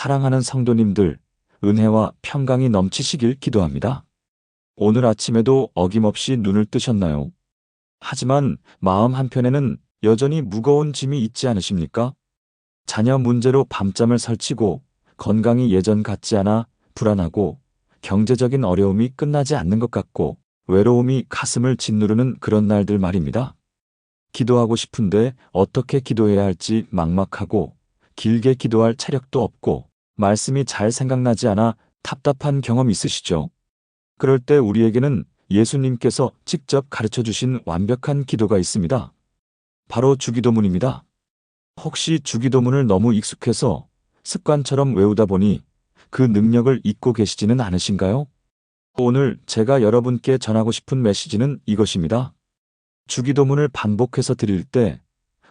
사랑하는 성도님들, 은혜와 평강이 넘치시길 기도합니다. 오늘 아침에도 어김없이 눈을 뜨셨나요? 하지만 마음 한편에는 여전히 무거운 짐이 있지 않으십니까? 자녀 문제로 밤잠을 설치고 건강이 예전 같지 않아 불안하고 경제적인 어려움이 끝나지 않는 것 같고 외로움이 가슴을 짓누르는 그런 날들 말입니다. 기도하고 싶은데 어떻게 기도해야 할지 막막하고 길게 기도할 체력도 없고 말씀이 잘 생각나지 않아 답답한 경험 있으시죠? 그럴 때 우리에게는 예수님께서 직접 가르쳐 주신 완벽한 기도가 있습니다. 바로 주기도문입니다. 혹시 주기도문을 너무 익숙해서 습관처럼 외우다 보니 그 능력을 잊고 계시지는 않으신가요? 오늘 제가 여러분께 전하고 싶은 메시지는 이것입니다. 주기도문을 반복해서 드릴 때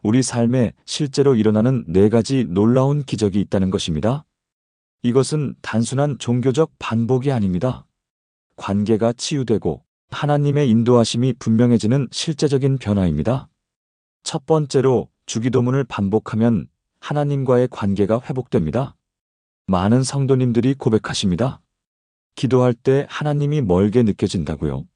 우리 삶에 실제로 일어나는 4가지 놀라운 기적이 있다는 것입니다. 이것은 단순한 종교적 반복이 아닙니다. 관계가 치유되고 하나님의 인도하심이 분명해지는 실제적인 변화입니다. 첫 번째로 주기도문을 반복하면 하나님과의 관계가 회복됩니다. 많은 성도님들이 고백하십니다. 기도할 때 하나님이 멀게 느껴진다고요.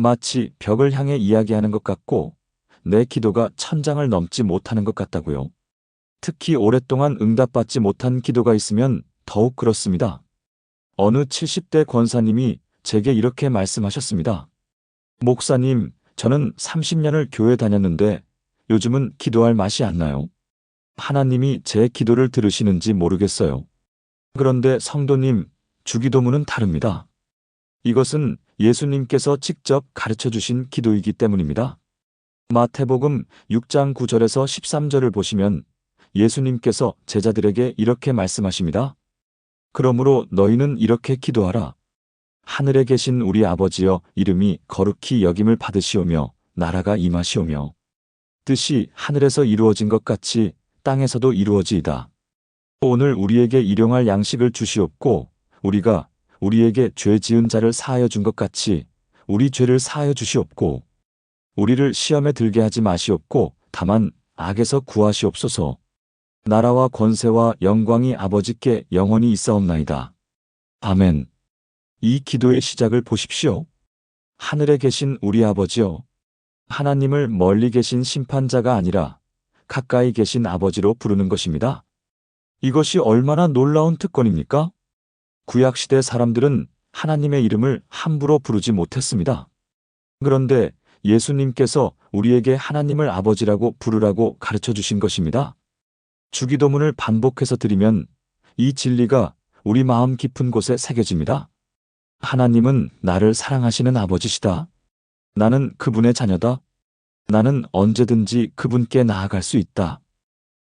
마치 벽을 향해 이야기하는 것 같고 내 기도가 천장을 넘지 못하는 것 같다고요. 특히 오랫동안 응답받지 못한 기도가 있으면 더욱 그렇습니다. 어느 70대 권사님이 제게 이렇게 말씀하셨습니다. 목사님, 저는 30년을 교회 다녔는데 요즘은 기도할 맛이 안 나요. 하나님이 제 기도를 들으시는지 모르겠어요. 그런데 성도님, 주기도문은 다릅니다. 이것은 예수님께서 직접 가르쳐 주신 기도이기 때문입니다. 마태복음 6장 9절에서 13절을 보시면 예수님께서 제자들에게 이렇게 말씀하십니다. 그러므로 너희는 이렇게 기도하라. 하늘에 계신 우리 아버지여, 이름이 거룩히 여김을 받으시오며 나라가 임하시오며 뜻이 하늘에서 이루어진 것 같이 땅에서도 이루어지이다. 오늘 우리에게 일용할 양식을 주시옵고 우리가 우리에게 죄 지은 자를 사하여 준 것 같이 우리 죄를 사하여 주시옵고 우리를 시험에 들게 하지 마시옵고 다만 악에서 구하시옵소서. 나라와 권세와 영광이 아버지께 영원히 있사옵나이다. 아멘. 이 기도의 시작을 보십시오. 하늘에 계신 우리 아버지여, 하나님을 멀리 계신 심판자가 아니라 가까이 계신 아버지로 부르는 것입니다. 이것이 얼마나 놀라운 특권입니까? 구약시대 사람들은 하나님의 이름을 함부로 부르지 못했습니다. 그런데 예수님께서 우리에게 하나님을 아버지라고 부르라고 가르쳐 주신 것입니다. 주기도문을 반복해서 드리면 이 진리가 우리 마음 깊은 곳에 새겨집니다. 하나님은 나를 사랑하시는 아버지시다. 나는 그분의 자녀다. 나는 언제든지 그분께 나아갈 수 있다.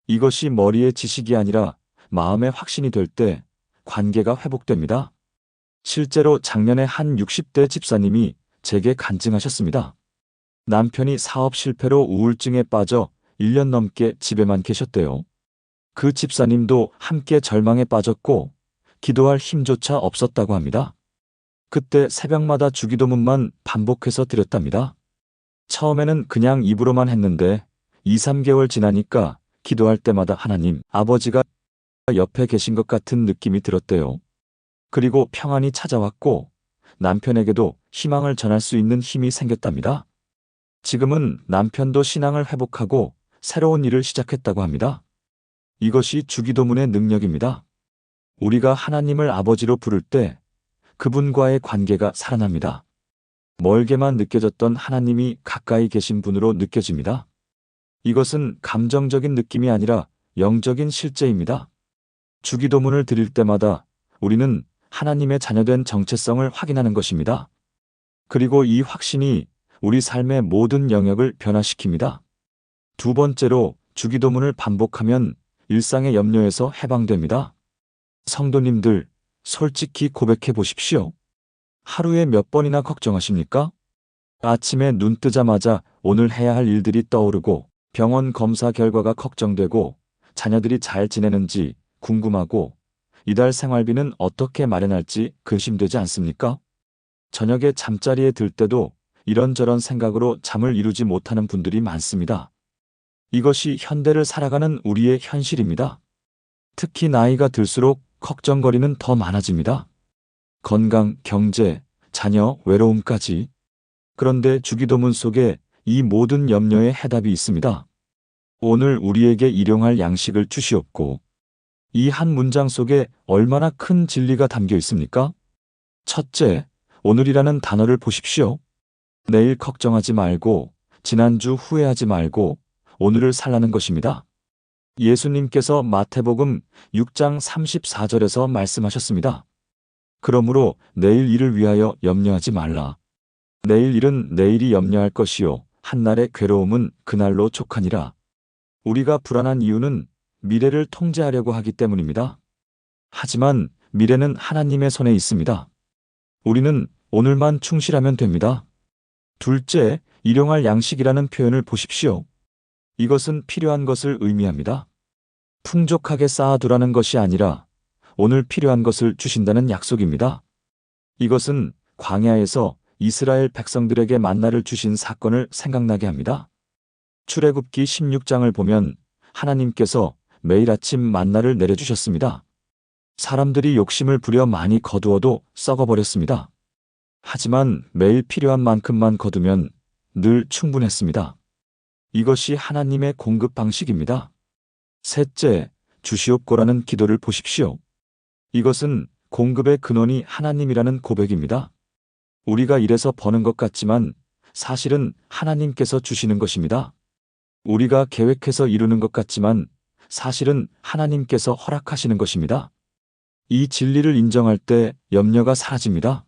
이것이 머리의 지식이 아니라 마음의 확신이 될 때 관계가 회복됩니다. 실제로 작년에 한 60대 집사님이 제게 간증하셨습니다. 남편이 사업 실패로 우울증에 빠져 1년 넘게 집에만 계셨대요. 그 집사님도 함께 절망에 빠졌고 기도할 힘조차 없었다고 합니다. 그때 새벽마다 주기도문만 반복해서 드렸답니다. 처음에는 그냥 입으로만 했는데 2, 3개월 지나니까 기도할 때마다 하나님, 아버지가 옆에 계신 것 같은 느낌이 들었대요. 그리고 평안이 찾아왔고 남편에게도 희망을 전할 수 있는 힘이 생겼답니다. 지금은 남편도 신앙을 회복하고 새로운 일을 시작했다고 합니다. 이것이 주기도문의 능력입니다. 우리가 하나님을 아버지로 부를 때 그분과의 관계가 살아납니다. 멀게만 느껴졌던 하나님이 가까이 계신 분으로 느껴집니다. 이것은 감정적인 느낌이 아니라 영적인 실제입니다. 주기도문을 드릴 때마다 우리는 하나님의 자녀된 정체성을 확인하는 것입니다. 그리고 이 확신이 우리 삶의 모든 영역을 변화시킵니다. 두 번째로 주기도문을 반복하면 일상의 염려에서 해방됩니다. 성도님들, 솔직히 고백해 보십시오. 하루에 몇 번이나 걱정하십니까? 아침에 눈 뜨자마자 오늘 해야 할 일들이 떠오르고 병원 검사 결과가 걱정되고 자녀들이 잘 지내는지 궁금하고 이달 생활비는 어떻게 마련할지 근심되지 않습니까? 저녁에 잠자리에 들 때도 이런저런 생각으로 잠을 이루지 못하는 분들이 많습니다. 이것이 현대를 살아가는 우리의 현실입니다. 특히 나이가 들수록 걱정거리는 더 많아집니다. 건강, 경제, 자녀, 외로움까지. 그런데 주기도문 속에 이 모든 염려에 해답이 있습니다. 오늘 우리에게 일용할 양식을 주시옵고. 이 한 문장 속에 얼마나 큰 진리가 담겨 있습니까? 첫째, 오늘이라는 단어를 보십시오. 내일 걱정하지 말고, 지난주 후회하지 말고, 오늘을 살라는 것입니다. 예수님께서 마태복음 6장 34절에서 말씀하셨습니다. 그러므로 내일 일을 위하여 염려하지 말라. 내일 일은 내일이 염려할 것이요 한날의 괴로움은 그날로 족하니라. 우리가 불안한 이유는 미래를 통제하려고 하기 때문입니다. 하지만 미래는 하나님의 손에 있습니다. 우리는 오늘만 충실하면 됩니다. 둘째, 일용할 양식이라는 표현을 보십시오. 이것은 필요한 것을 의미합니다. 풍족하게 쌓아두라는 것이 아니라 오늘 필요한 것을 주신다는 약속입니다. 이것은 광야에서 이스라엘 백성들에게 만나를 주신 사건을 생각나게 합니다. 출애굽기 16장을 보면 하나님께서 매일 아침 만나를 내려주셨습니다. 사람들이 욕심을 부려 많이 거두어도 썩어버렸습니다. 하지만 매일 필요한 만큼만 거두면 늘 충분했습니다. 이것이 하나님의 공급 방식입니다. 셋째, 주시옵고라는 기도를 보십시오. 이것은 공급의 근원이 하나님이라는 고백입니다. 우리가 일해서 버는 것 같지만 사실은 하나님께서 주시는 것입니다. 우리가 계획해서 이루는 것 같지만 사실은 하나님께서 허락하시는 것입니다. 이 진리를 인정할 때 염려가 사라집니다.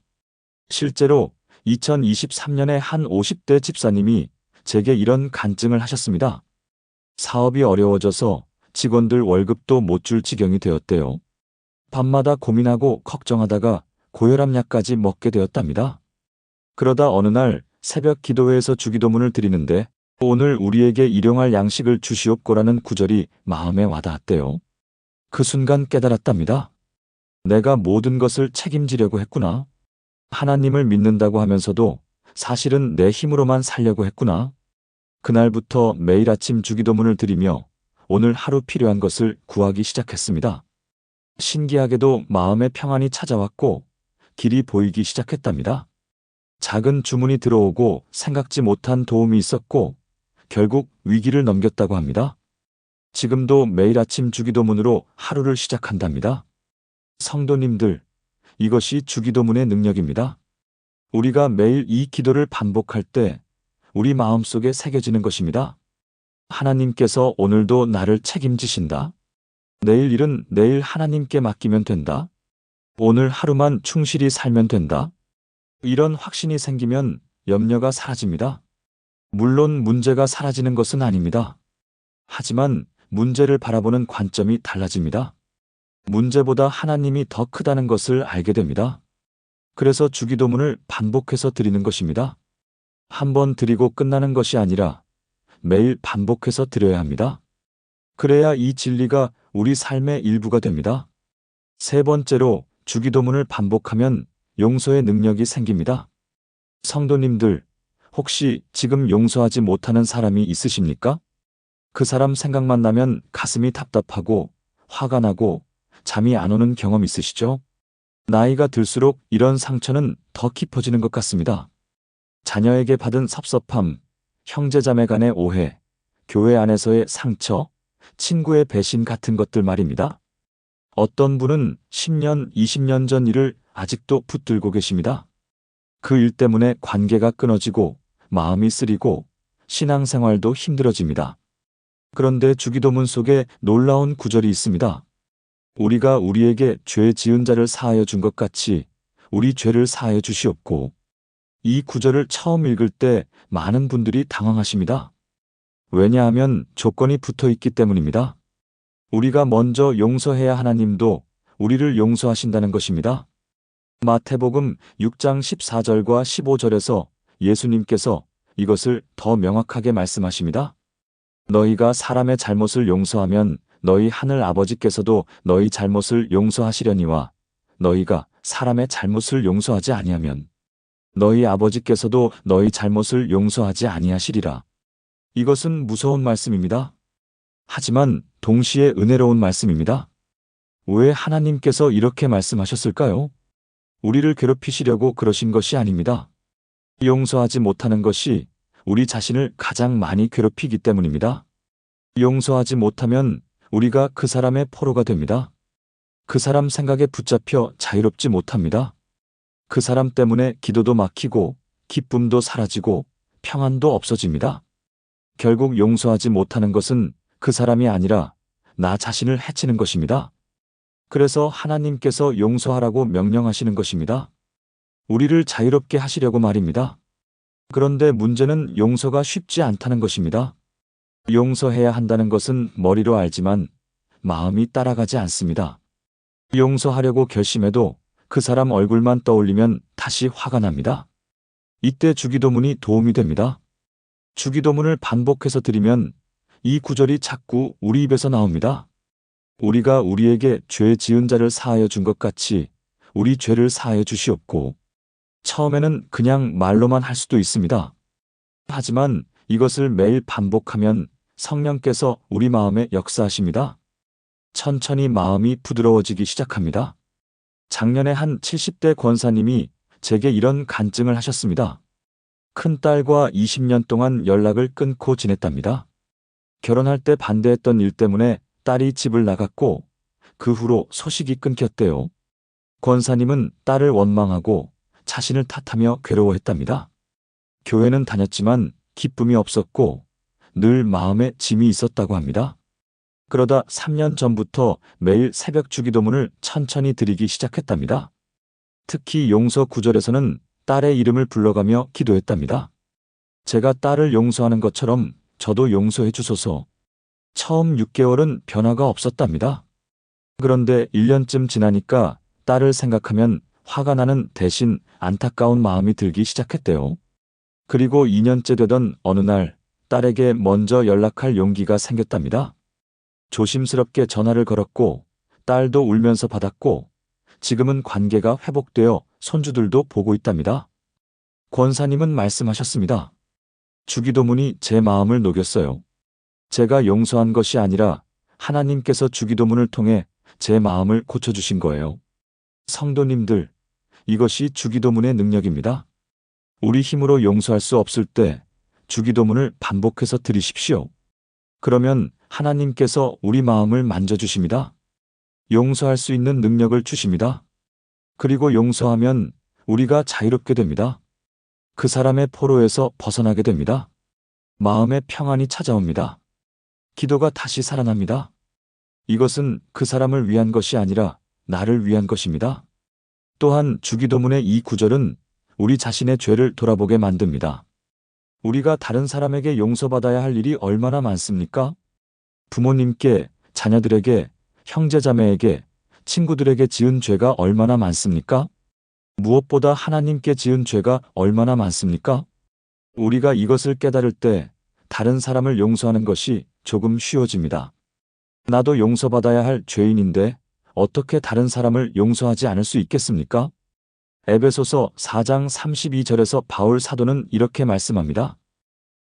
실제로 2023년에 한 50대 집사님이 제게 이런 간증을 하셨습니다. 사업이 어려워져서 직원들 월급도 못 줄 지경이 되었대요. 밤마다 고민하고 걱정하다가 고혈압약까지 먹게 되었답니다. 그러다 어느 날 새벽 기도회에서 주기도문을 드리는데 오늘 우리에게 일용할 양식을 주시옵고라는 구절이 마음에 와닿았대요. 그 순간 깨달았답니다. 내가 모든 것을 책임지려고 했구나. 하나님을 믿는다고 하면서도 사실은 내 힘으로만 살려고 했구나. 그날부터 매일 아침 주기도문을 드리며 오늘 하루 필요한 것을 구하기 시작했습니다. 신기하게도 마음의 평안이 찾아왔고 길이 보이기 시작했답니다. 작은 주문이 들어오고 생각지 못한 도움이 있었고 결국 위기를 넘겼다고 합니다. 지금도 매일 아침 주기도문으로 하루를 시작한답니다. 성도님들, 이것이 주기도문의 능력입니다. 우리가 매일 이 기도를 반복할 때 우리 마음속에 새겨지는 것입니다. 하나님께서 오늘도 나를 책임지신다. 내일 일은 내일 하나님께 맡기면 된다. 오늘 하루만 충실히 살면 된다. 이런 확신이 생기면 염려가 사라집니다. 물론 문제가 사라지는 것은 아닙니다. 하지만 문제를 바라보는 관점이 달라집니다. 문제보다 하나님이 더 크다는 것을 알게 됩니다. 그래서 주기도문을 반복해서 드리는 것입니다. 한 번 드리고 끝나는 것이 아니라 매일 반복해서 드려야 합니다. 그래야 이 진리가 우리 삶의 일부가 됩니다. 세 번째로 주기도문을 반복하면 용서의 능력이 생깁니다. 성도님들, 혹시 지금 용서하지 못하는 사람이 있으십니까? 그 사람 생각만 나면 가슴이 답답하고 화가 나고 잠이 안 오는 경험 있으시죠? 나이가 들수록 이런 상처는 더 깊어지는 것 같습니다. 자녀에게 받은 섭섭함, 형제자매 간의 오해, 교회 안에서의 상처, 친구의 배신 같은 것들 말입니다. 어떤 분은 10년, 20년 전 일을 아직도 붙들고 계십니다. 그 일 때문에 관계가 끊어지고 마음이 쓰리고 신앙생활도 힘들어집니다. 그런데 주기도문 속에 놀라운 구절이 있습니다. 우리가 우리에게 죄 지은 자를 사하여 준 것 같이 우리 죄를 사하여 주시옵고. 이 구절을 처음 읽을 때 많은 분들이 당황하십니다. 왜냐하면 조건이 붙어 있기 때문입니다. 우리가 먼저 용서해야 하나님도 우리를 용서하신다는 것입니다. 마태복음 6장 14절과 15절에서 예수님께서 이것을 더 명확하게 말씀하십니다. 너희가 사람의 잘못을 용서하면 너희 하늘 아버지께서도 너희 잘못을 용서하시려니와 너희가 사람의 잘못을 용서하지 아니하면 너희 아버지께서도 너희 잘못을 용서하지 아니하시리라. 이것은 무서운 말씀입니다. 하지만 동시에 은혜로운 말씀입니다. 왜 하나님께서 이렇게 말씀하셨을까요? 우리를 괴롭히시려고 그러신 것이 아닙니다. 용서하지 못하는 것이 우리 자신을 가장 많이 괴롭히기 때문입니다. 용서하지 못하면 우리가 그 사람의 포로가 됩니다. 그 사람 생각에 붙잡혀 자유롭지 못합니다. 그 사람 때문에 기도도 막히고 기쁨도 사라지고 평안도 없어집니다. 결국 용서하지 못하는 것은 그 사람이 아니라 나 자신을 해치는 것입니다. 그래서 하나님께서 용서하라고 명령하시는 것입니다. 우리를 자유롭게 하시려고 말입니다. 그런데 문제는 용서가 쉽지 않다는 것입니다. 용서해야 한다는 것은 머리로 알지만 마음이 따라가지 않습니다. 용서하려고 결심해도 그 사람 얼굴만 떠올리면 다시 화가 납니다. 이때 주기도문이 도움이 됩니다. 주기도문을 반복해서 드리면 이 구절이 자꾸 우리 입에서 나옵니다. 우리가 우리에게 죄 지은 자를 사하여 준 것 같이 우리 죄를 사하여 주시옵고. 처음에는 그냥 말로만 할 수도 있습니다. 하지만 이것을 매일 반복하면 성령께서 우리 마음에 역사하십니다. 천천히 마음이 부드러워지기 시작합니다. 작년에 한 70대 권사님이 제게 이런 간증을 하셨습니다. 큰딸과 20년 동안 연락을 끊고 지냈답니다. 결혼할 때 반대했던 일 때문에 딸이 집을 나갔고 그 후로 소식이 끊겼대요. 권사님은 딸을 원망하고 자신을 탓하며 괴로워했답니다. 교회는 다녔지만 기쁨이 없었고 늘 마음에 짐이 있었다고 합니다. 그러다 3년 전부터 매일 새벽 주기도문을 천천히 드리기 시작했답니다. 특히 용서 구절에서는 딸의 이름을 불러가며 기도했답니다. 제가 딸을 용서하는 것처럼 저도 용서해 주소서. 처음 6개월은 변화가 없었답니다. 그런데 1년쯤 지나니까 딸을 생각하면 화가 나는 대신 안타까운 마음이 들기 시작했대요. 그리고 2년째 되던 어느 날 딸에게 먼저 연락할 용기가 생겼답니다. 조심스럽게 전화를 걸었고 딸도 울면서 받았고 지금은 관계가 회복되어 손주들도 보고 있답니다. 권사님은 말씀하셨습니다. 주기도문이 제 마음을 녹였어요. 제가 용서한 것이 아니라 하나님께서 주기도문을 통해 제 마음을 고쳐주신 거예요. 성도님들, 이것이 주기도문의 능력입니다. 우리 힘으로 용서할 수 없을 때 주기도문을 반복해서 드리십시오. 그러면 하나님께서 우리 마음을 만져주십니다. 용서할 수 있는 능력을 주십니다. 그리고 용서하면 우리가 자유롭게 됩니다. 그 사람의 포로에서 벗어나게 됩니다. 마음의 평안이 찾아옵니다. 기도가 다시 살아납니다. 이것은 그 사람을 위한 것이 아니라 나를 위한 것입니다. 또한 주기도문의 이 구절은 우리 자신의 죄를 돌아보게 만듭니다. 우리가 다른 사람에게 용서받아야 할 일이 얼마나 많습니까? 부모님께, 자녀들에게, 형제자매에게, 친구들에게 지은 죄가 얼마나 많습니까? 무엇보다 하나님께 지은 죄가 얼마나 많습니까? 우리가 이것을 깨달을 때 다른 사람을 용서하는 것이 조금 쉬워집니다. 나도 용서받아야 할 죄인인데 어떻게 다른 사람을 용서하지 않을 수 있겠습니까? 에베소서 4장 32절에서 바울 사도는 이렇게 말씀합니다.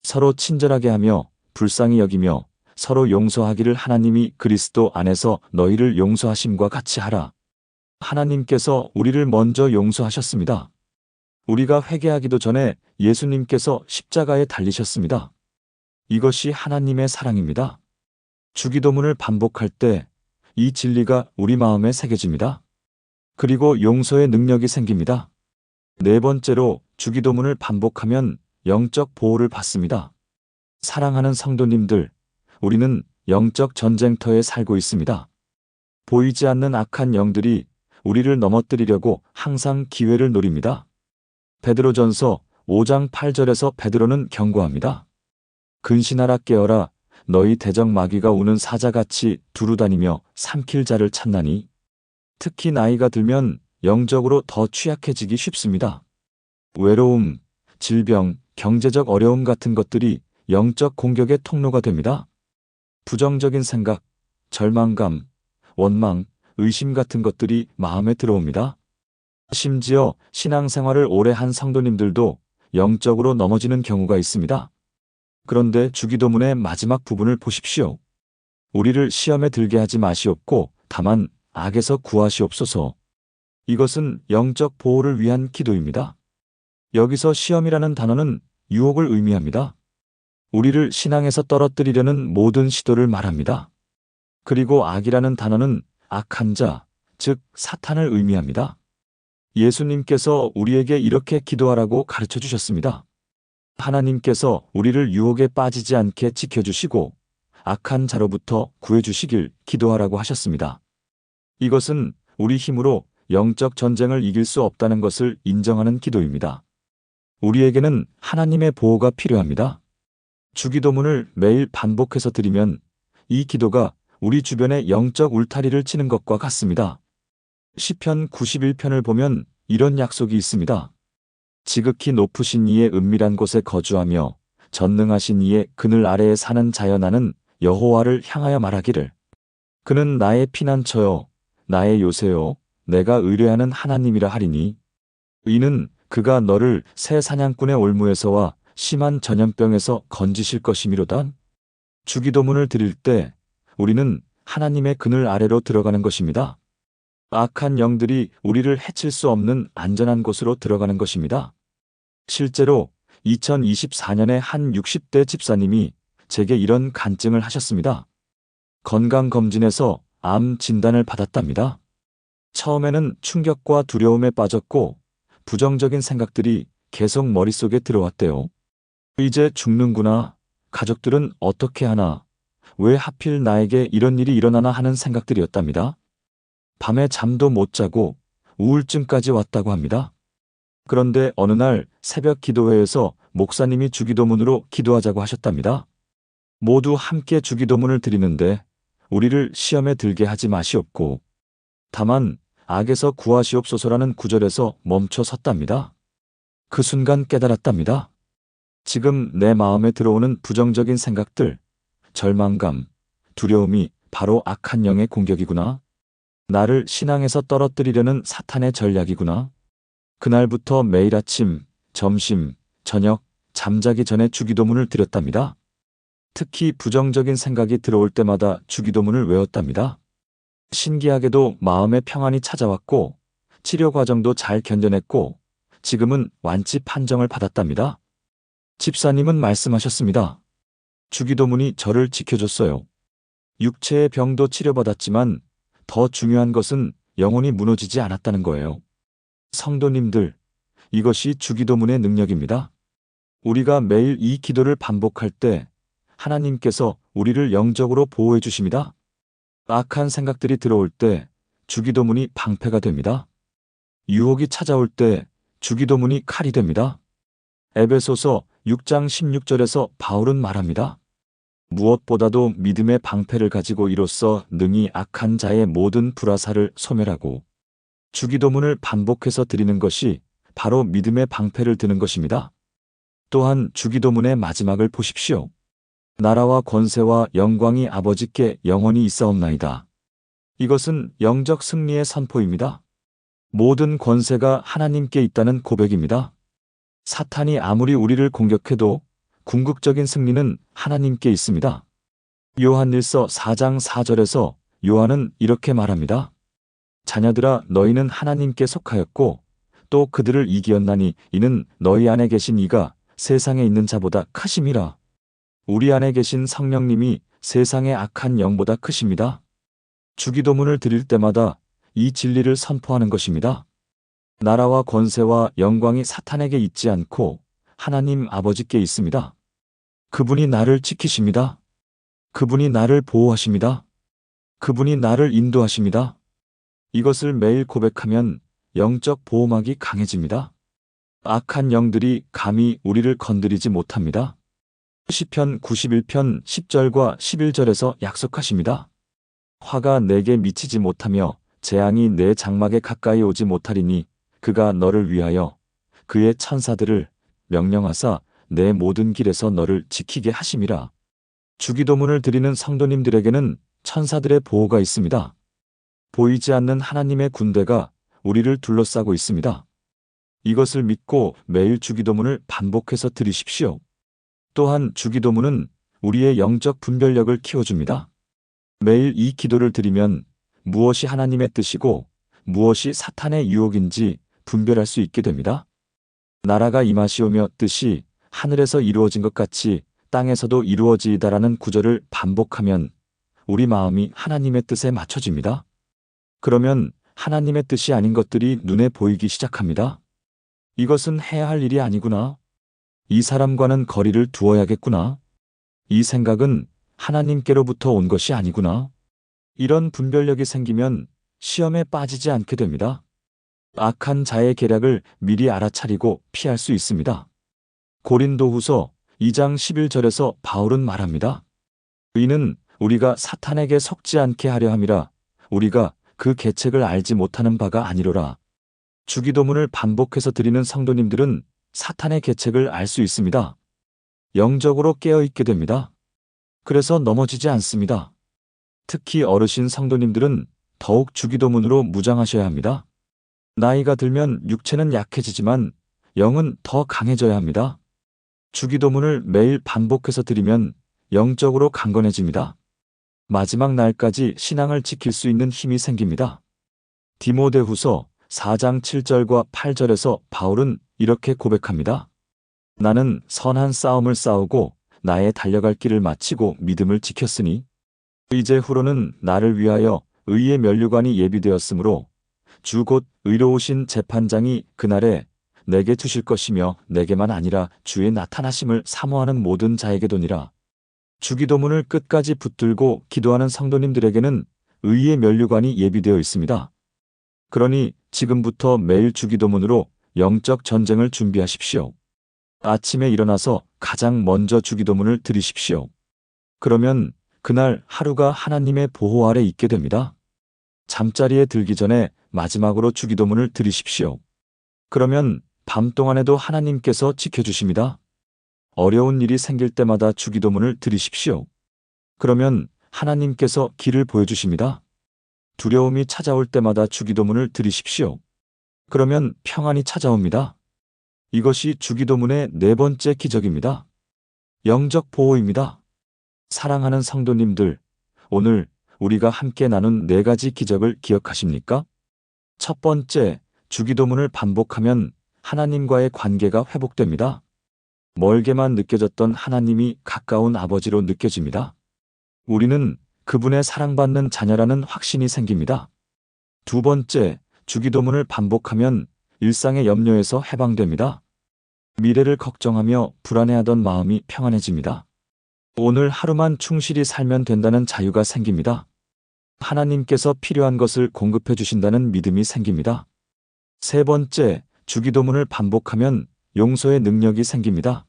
서로 친절하게 하며 불쌍히 여기며 서로 용서하기를 하나님이 그리스도 안에서 너희를 용서하심과 같이 하라. 하나님께서 우리를 먼저 용서하셨습니다. 우리가 회개하기도 전에 예수님께서 십자가에 달리셨습니다. 이것이 하나님의 사랑입니다. 주기도문을 반복할 때 이 진리가 우리 마음에 새겨집니다. 그리고 용서의 능력이 생깁니다. 네 번째로 주기도문을 반복하면 영적 보호를 받습니다. 사랑하는 성도님들, 우리는 영적 전쟁터에 살고 있습니다. 보이지 않는 악한 영들이 우리를 넘어뜨리려고 항상 기회를 노립니다. 베드로전서 5장 8절에서 베드로는 경고합니다. 근신하라 깨어라 너희 대적 마귀가 우는 사자같이 두루다니며 삼킬 자를 찾나니. 특히 나이가 들면 영적으로 더 취약해지기 쉽습니다. 외로움, 질병, 경제적 어려움 같은 것들이 영적 공격의 통로가 됩니다. 부정적인 생각, 절망감, 원망, 의심 같은 것들이 마음에 들어옵니다. 심지어 신앙생활을 오래 한 성도님들도 영적으로 넘어지는 경우가 있습니다. 그런데 주기도문의 마지막 부분을 보십시오. 우리를 시험에 들게 하지 마시옵고 다만 악에서 구하시옵소서. 이것은 영적 보호를 위한 기도입니다. 여기서 시험이라는 단어는 유혹을 의미합니다. 우리를 신앙에서 떨어뜨리려는 모든 시도를 말합니다. 그리고 악이라는 단어는 악한 자, 즉 사탄을 의미합니다. 예수님께서 우리에게 이렇게 기도하라고 가르쳐 주셨습니다. 하나님께서 우리를 유혹에 빠지지 않게 지켜주시고 악한 자로부터 구해주시길 기도하라고 하셨습니다. 이것은 우리 힘으로 영적 전쟁을 이길 수 없다는 것을 인정하는 기도입니다. 우리에게는 하나님의 보호가 필요합니다. 주기도문을 매일 반복해서 드리면 이 기도가 우리 주변에 영적 울타리를 치는 것과 같습니다. 시편 91편을 보면 이런 약속이 있습니다. 지극히 높으신 이의 은밀한 곳에 거주하며 전능하신 이의 그늘 아래에 사는 자여 나는 여호와를 향하여 말하기를 그는 나의 피난처요 나의 요새요 내가 의뢰하는 하나님이라 하리니 이는 그가 너를 새 사냥꾼의 올무에서와 심한 전염병에서 건지실 것이미로다. 주기도문을 드릴 때 우리는 하나님의 그늘 아래로 들어가는 것입니다. 악한 영들이 우리를 해칠 수 없는 안전한 곳으로 들어가는 것입니다. 실제로 2024년에 한 60대 집사님이 제게 이런 간증을 하셨습니다. 건강검진에서 암 진단을 받았답니다. 처음에는 충격과 두려움에 빠졌고 부정적인 생각들이 계속 머릿속에 들어왔대요. 이제 죽는구나. 가족들은 어떻게 하나? 왜 하필 나에게 이런 일이 일어나나 하는 생각들이었답니다. 밤에 잠도 못 자고 우울증까지 왔다고 합니다. 그런데 어느 날 새벽 기도회에서 목사님이 주기도문으로 기도하자고 하셨답니다. 모두 함께 주기도문을 드리는데 우리를 시험에 들게 하지 마시옵고 다만 악에서 구하시옵소서라는 구절에서 멈춰 섰답니다. 그 순간 깨달았답니다. 지금 내 마음에 들어오는 부정적인 생각들, 절망감, 두려움이 바로 악한 영의 공격이구나. 나를 신앙에서 떨어뜨리려는 사탄의 전략이구나. 그날부터 매일 아침, 점심, 저녁, 잠자기 전에 주기도문을 드렸답니다. 특히 부정적인 생각이 들어올 때마다 주기도문을 외웠답니다. 신기하게도 마음의 평안이 찾아왔고 치료 과정도 잘 견뎌냈고 지금은 완치 판정을 받았답니다. 집사님은 말씀하셨습니다. 주기도문이 저를 지켜줬어요. 육체의 병도 치료받았지만 더 중요한 것은 영혼이 무너지지 않았다는 거예요. 성도님들, 이것이 주기도문의 능력입니다. 우리가 매일 이 기도를 반복할 때 하나님께서 우리를 영적으로 보호해 주십니다. 악한 생각들이 들어올 때 주기도문이 방패가 됩니다. 유혹이 찾아올 때 주기도문이 칼이 됩니다. 에베소서 6장 16절에서 바울은 말합니다. 무엇보다도 믿음의 방패를 가지고 이로써 능히 악한 자의 모든 불화살을 소멸하고 주기도문을 반복해서 드리는 것이 바로 믿음의 방패를 드는 것입니다. 또한 주기도문의 마지막을 보십시오. 나라와 권세와 영광이 아버지께 영원히 있사옵나이다. 이것은 영적 승리의 선포입니다. 모든 권세가 하나님께 있다는 고백입니다. 사탄이 아무리 우리를 공격해도 궁극적인 승리는 하나님께 있습니다. 요한일서 4장 4절에서 요한은 이렇게 말합니다. 자녀들아 너희는 하나님께 속하였고 또 그들을 이기었나니 이는 너희 안에 계신 이가 세상에 있는 자보다 크심이라. 우리 안에 계신 성령님이 세상의 악한 영보다 크십니다. 주기도문을 드릴 때마다 이 진리를 선포하는 것입니다. 나라와 권세와 영광이 사탄에게 있지 않고 하나님 아버지께 있습니다. 그분이 나를 지키십니다. 그분이 나를 보호하십니다. 그분이 나를 인도하십니다. 이것을 매일 고백하면 영적 보호막이 강해집니다. 악한 영들이 감히 우리를 건드리지 못합니다. 시편 91편 10절과 11절에서 약속하십니다. 화가 내게 미치지 못하며 재앙이 내 장막에 가까이 오지 못하리니 그가 너를 위하여 그의 천사들을 명령하사 내 모든 길에서 너를 지키게 하심이라. 주기도문을 드리는 성도님들에게는 천사들의 보호가 있습니다. 보이지 않는 하나님의 군대가 우리를 둘러싸고 있습니다. 이것을 믿고 매일 주기도문을 반복해서 드리십시오. 또한 주기도문은 우리의 영적 분별력을 키워줍니다. 매일 이 기도를 드리면 무엇이 하나님의 뜻이고 무엇이 사탄의 유혹인지 분별할 수 있게 됩니다. 나라가 임하시오며 뜻이 하늘에서 이루어진 것 같이 땅에서도 이루어지이다라는 구절을 반복하면 우리 마음이 하나님의 뜻에 맞춰집니다. 그러면 하나님의 뜻이 아닌 것들이 눈에 보이기 시작합니다. 이것은 해야 할 일이 아니구나. 이 사람과는 거리를 두어야겠구나. 이 생각은 하나님께로부터 온 것이 아니구나. 이런 분별력이 생기면 시험에 빠지지 않게 됩니다. 악한 자의 계략을 미리 알아차리고 피할 수 있습니다. 고린도후서 2장 11절에서 바울은 말합니다. 이는 우리가 사탄에게 속지 않게 하려 함이라 우리가 그 계책을 알지 못하는 바가 아니로라. 주기도문을 반복해서 드리는 성도님들은 사탄의 계책을 알 수 있습니다. 영적으로 깨어있게 됩니다. 그래서 넘어지지 않습니다. 특히 어르신 성도님들은 더욱 주기도문으로 무장하셔야 합니다. 나이가 들면 육체는 약해지지만 영은 더 강해져야 합니다. 주기도문을 매일 반복해서 드리면 영적으로 강건해집니다. 마지막 날까지 신앙을 지킬 수 있는 힘이 생깁니다. 디모데후서 4장 7절과 8절에서 바울은 이렇게 고백합니다. 나는 선한 싸움을 싸우고 나의 달려갈 길을 마치고 믿음을 지켰으니 이제 후로는 나를 위하여 의의 면류관이 예비되었으므로 주 곧 의로우신 재판장이 그날에 내게 주실 것이며 내게만 아니라 주의 나타나심을 사모하는 모든 자에게도니라. 주기도문을 끝까지 붙들고 기도하는 성도님들에게는 의의 면류관이 예비되어 있습니다. 그러니 지금부터 매일 주기도문으로 영적 전쟁을 준비하십시오. 아침에 일어나서 가장 먼저 주기도문을 드리십시오. 그러면 그날 하루가 하나님의 보호 아래 있게 됩니다. 잠자리에 들기 전에 마지막으로 주기도문을 드리십시오. 그러면 밤 동안에도 하나님께서 지켜주십니다. 어려운 일이 생길 때마다 주기도문을 드리십시오. 그러면 하나님께서 길을 보여주십니다. 두려움이 찾아올 때마다 주기도문을 드리십시오. 그러면 평안이 찾아옵니다. 이것이 주기도문의 네 번째 기적입니다. 영적 보호입니다. 사랑하는 성도님들, 오늘 우리가 함께 나눈 네 가지 기적을 기억하십니까? 첫 번째, 주기도문을 반복하면 하나님과의 관계가 회복됩니다. 멀게만 느껴졌던 하나님이 가까운 아버지로 느껴집니다. 우리는 그분의 사랑받는 자녀라는 확신이 생깁니다. 두 번째, 주기도문을 반복하면 일상의 염려에서 해방됩니다. 미래를 걱정하며 불안해하던 마음이 평안해집니다. 오늘 하루만 충실히 살면 된다는 자유가 생깁니다. 하나님께서 필요한 것을 공급해 주신다는 믿음이 생깁니다. 세 번째, 주기도문을 반복하면 용서의 능력이 생깁니다.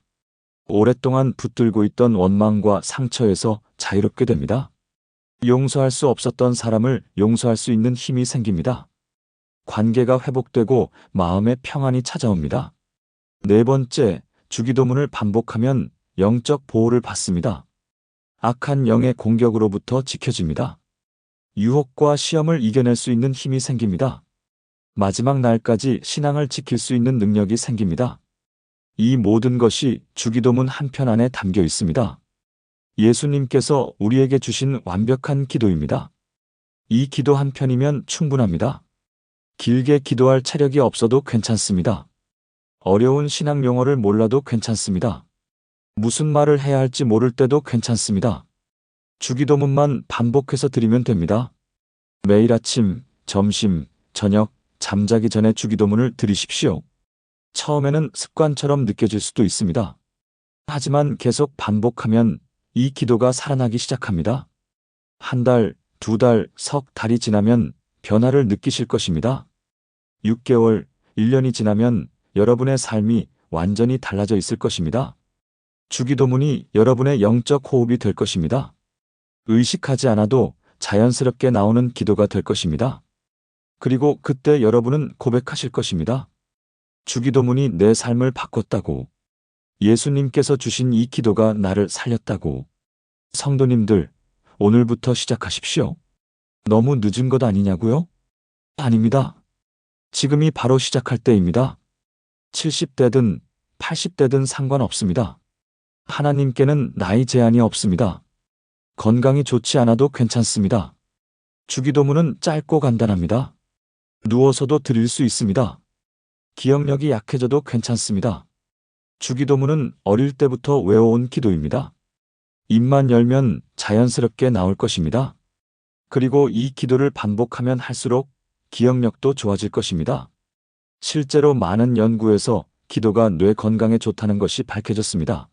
오랫동안 붙들고 있던 원망과 상처에서 자유롭게 됩니다. 용서할 수 없었던 사람을 용서할 수 있는 힘이 생깁니다. 관계가 회복되고 마음의 평안이 찾아옵니다. 네 번째, 주기도문을 반복하면 영적 보호를 받습니다. 악한 영의 공격으로부터 지켜집니다. 유혹과 시험을 이겨낼 수 있는 힘이 생깁니다. 마지막 날까지 신앙을 지킬 수 있는 능력이 생깁니다. 이 모든 것이 주기도문 한편 안에 담겨 있습니다. 예수님께서 우리에게 주신 완벽한 기도입니다. 이 기도 한 편이면 충분합니다. 길게 기도할 체력이 없어도 괜찮습니다. 어려운 신앙 용어를 몰라도 괜찮습니다. 무슨 말을 해야 할지 모를 때도 괜찮습니다. 주기도문만 반복해서 드리면 됩니다. 매일 아침, 점심, 저녁, 잠자기 전에 주기도문을 드리십시오. 처음에는 습관처럼 느껴질 수도 있습니다. 하지만 계속 반복하면 이 기도가 살아나기 시작합니다. 한 달, 두 달, 석 달이 지나면 변화를 느끼실 것입니다. 6개월, 1년이 지나면 여러분의 삶이 완전히 달라져 있을 것입니다. 주기도문이 여러분의 영적 호흡이 될 것입니다. 의식하지 않아도 자연스럽게 나오는 기도가 될 것입니다. 그리고 그때 여러분은 고백하실 것입니다. 주기도문이 내 삶을 바꿨다고. 예수님께서 주신 이 기도가 나를 살렸다고. 성도님들, 오늘부터 시작하십시오. 너무 늦은 것 아니냐고요? 아닙니다. 지금이 바로 시작할 때입니다. 70대든 80대든 상관없습니다. 하나님께는 나이 제한이 없습니다. 건강이 좋지 않아도 괜찮습니다. 주기도문은 짧고 간단합니다. 누워서도 드릴 수 있습니다. 기억력이 약해져도 괜찮습니다. 주기도문은 어릴 때부터 외워온 기도입니다. 입만 열면 자연스럽게 나올 것입니다. 그리고 이 기도를 반복하면 할수록 기억력도 좋아질 것입니다. 실제로 많은 연구에서 기도가 뇌 건강에 좋다는 것이 밝혀졌습니다.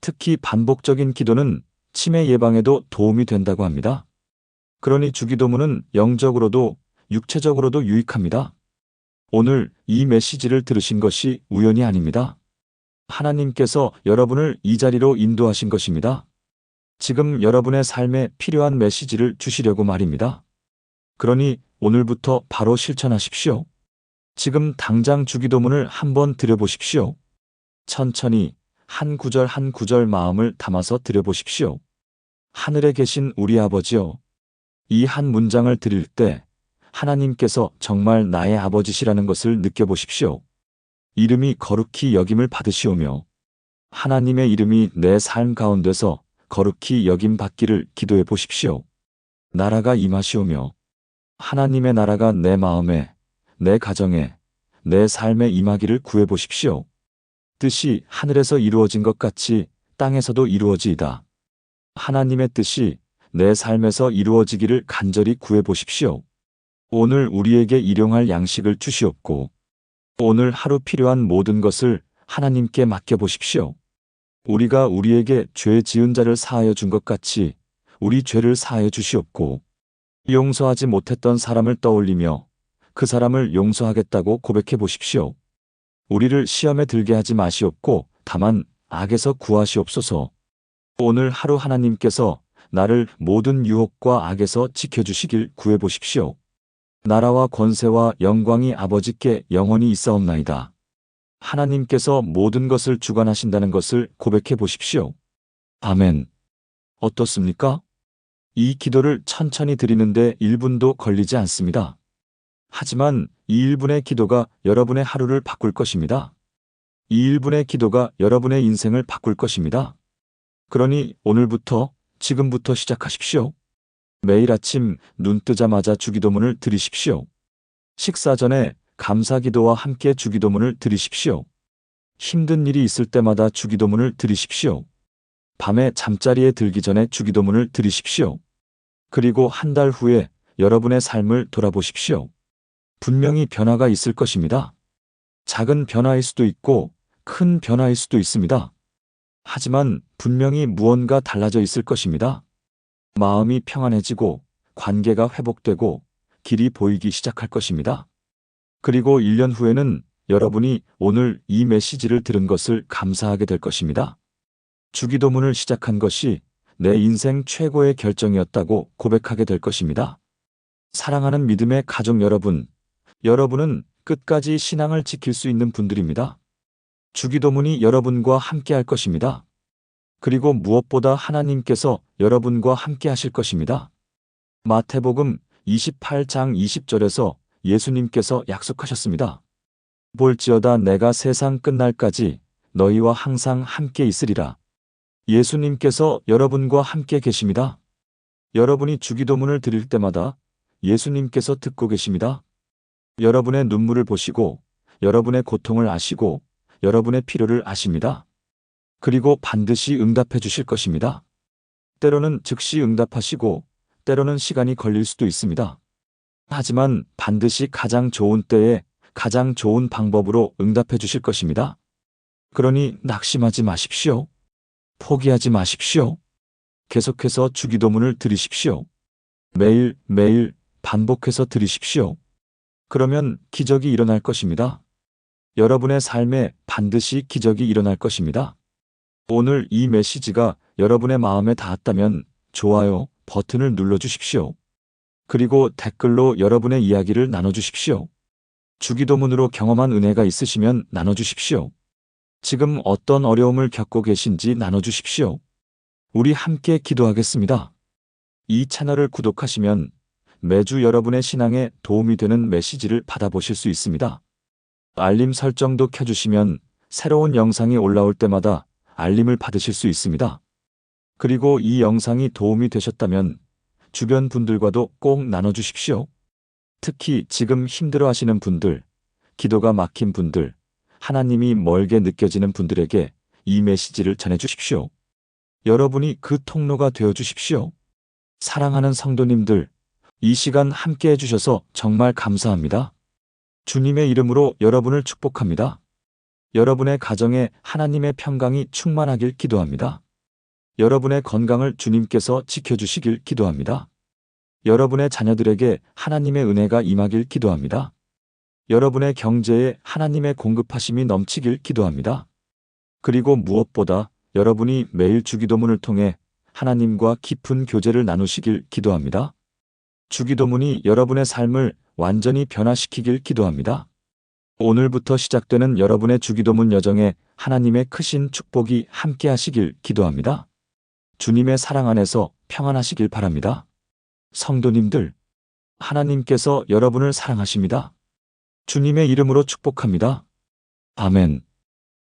특히 반복적인 기도는 치매 예방에도 도움이 된다고 합니다. 그러니 주기도문은 영적으로도 육체적으로도 유익합니다. 오늘 이 메시지를 들으신 것이 우연이 아닙니다. 하나님께서 여러분을 이 자리로 인도하신 것입니다. 지금 여러분의 삶에 필요한 메시지를 주시려고 말입니다. 그러니 오늘부터 바로 실천하십시오. 지금 당장 주기도문을 한번 드려보십시오. 천천히 한 구절 한 구절 마음을 담아서 드려보십시오. 하늘에 계신 우리 아버지여, 이 한 문장을 드릴 때 하나님께서 정말 나의 아버지시라는 것을 느껴보십시오. 이름이 거룩히 여김을 받으시오며 하나님의 이름이 내 삶 가운데서 거룩히 여김 받기를 기도해 보십시오. 나라가 임하시오며 하나님의 나라가 내 마음에, 내 가정에, 내 삶에 임하기를 구해 보십시오. 뜻이 하늘에서 이루어진 것 같이 땅에서도 이루어지이다. 하나님의 뜻이 내 삶에서 이루어지기를 간절히 구해 보십시오. 오늘 우리에게 일용할 양식을 주시옵고 오늘 하루 필요한 모든 것을 하나님께 맡겨 보십시오. 우리가 우리에게 죄 지은 자를 사하여 준 것 같이 우리 죄를 사하여 주시옵고 용서하지 못했던 사람을 떠올리며 그 사람을 용서하겠다고 고백해 보십시오. 우리를 시험에 들게 하지 마시옵고 다만 악에서 구하시옵소서. 오늘 하루 하나님께서 나를 모든 유혹과 악에서 지켜주시길 구해 보십시오. 나라와 권세와 영광이 아버지께 영원히 있사옵나이다. 하나님께서 모든 것을 주관하신다는 것을 고백해 보십시오. 아멘. 어떻습니까? 이 기도를 천천히 드리는데 1분도 걸리지 않습니다. 하지만 이 1분의 기도가 여러분의 하루를 바꿀 것입니다. 이 1분의 기도가 여러분의 인생을 바꿀 것입니다. 그러니 오늘부터, 지금부터 시작하십시오. 매일 아침 눈 뜨자마자 주기도문을 드리십시오. 식사 전에 감사기도와 함께 주기도문을 드리십시오. 힘든 일이 있을 때마다 주기도문을 드리십시오. 밤에 잠자리에 들기 전에 주기도문을 드리십시오. 그리고 한 달 후에 여러분의 삶을 돌아보십시오. 분명히 변화가 있을 것입니다. 작은 변화일 수도 있고 큰 변화일 수도 있습니다. 하지만 분명히 무언가 달라져 있을 것입니다. 마음이 평안해지고 관계가 회복되고 길이 보이기 시작할 것입니다. 그리고 1년 후에는 여러분이 오늘 이 메시지를 들은 것을 감사하게 될 것입니다. 주기도문을 시작한 것이 내 인생 최고의 결정이었다고 고백하게 될 것입니다. 사랑하는 믿음의 가족 여러분, 여러분은 끝까지 신앙을 지킬 수 있는 분들입니다. 주기도문이 여러분과 함께 할 것입니다. 그리고 무엇보다 하나님께서 여러분과 함께 하실 것입니다. 마태복음 28장 20절에서 예수님께서 약속하셨습니다. 볼지어다 내가 세상 끝날까지 너희와 항상 함께 있으리라. 예수님께서 여러분과 함께 계십니다. 여러분이 주기도문을 드릴 때마다 예수님께서 듣고 계십니다. 여러분의 눈물을 보시고 여러분의 고통을 아시고 여러분의 필요를 아십니다. 그리고 반드시 응답해 주실 것입니다. 때로는 즉시 응답하시고 때로는 시간이 걸릴 수도 있습니다. 하지만 반드시 가장 좋은 때에 가장 좋은 방법으로 응답해 주실 것입니다. 그러니 낙심하지 마십시오. 포기하지 마십시오. 계속해서 주기도문을 드리십시오. 매일 매일 반복해서 드리십시오. 그러면 기적이 일어날 것입니다. 여러분의 삶에 반드시 기적이 일어날 것입니다. 오늘 이 메시지가 여러분의 마음에 닿았다면 좋아요 버튼을 눌러주십시오. 그리고 댓글로 여러분의 이야기를 나눠주십시오. 주기도문으로 경험한 은혜가 있으시면 나눠주십시오. 지금 어떤 어려움을 겪고 계신지 나눠주십시오. 우리 함께 기도하겠습니다. 이 채널을 구독하시면 매주 여러분의 신앙에 도움이 되는 메시지를 받아보실 수 있습니다. 알림 설정도 켜주시면 새로운 영상이 올라올 때마다 알림을 받으실 수 있습니다. 그리고 이 영상이 도움이 되셨다면 주변 분들과도 꼭 나눠주십시오. 특히 지금 힘들어 하시는 분들, 기도가 막힌 분들, 하나님이 멀게 느껴지는 분들에게 이 메시지를 전해주십시오. 여러분이 그 통로가 되어주십시오. 사랑하는 성도님들, 이 시간 함께 해주셔서 정말 감사합니다. 주님의 이름으로 여러분을 축복합니다. 여러분의 가정에 하나님의 평강이 충만하길 기도합니다. 여러분의 건강을 주님께서 지켜주시길 기도합니다. 여러분의 자녀들에게 하나님의 은혜가 임하길 기도합니다. 여러분의 경제에 하나님의 공급하심이 넘치길 기도합니다. 그리고 무엇보다 여러분이 매일 주기도문을 통해 하나님과 깊은 교제를 나누시길 기도합니다. 주기도문이 여러분의 삶을 완전히 변화시키길 기도합니다. 오늘부터 시작되는 여러분의 주기도문 여정에 하나님의 크신 축복이 함께 하시길 기도합니다. 주님의 사랑 안에서 평안하시길 바랍니다. 성도님들, 하나님께서 여러분을 사랑하십니다. 주님의 이름으로 축복합니다. 아멘.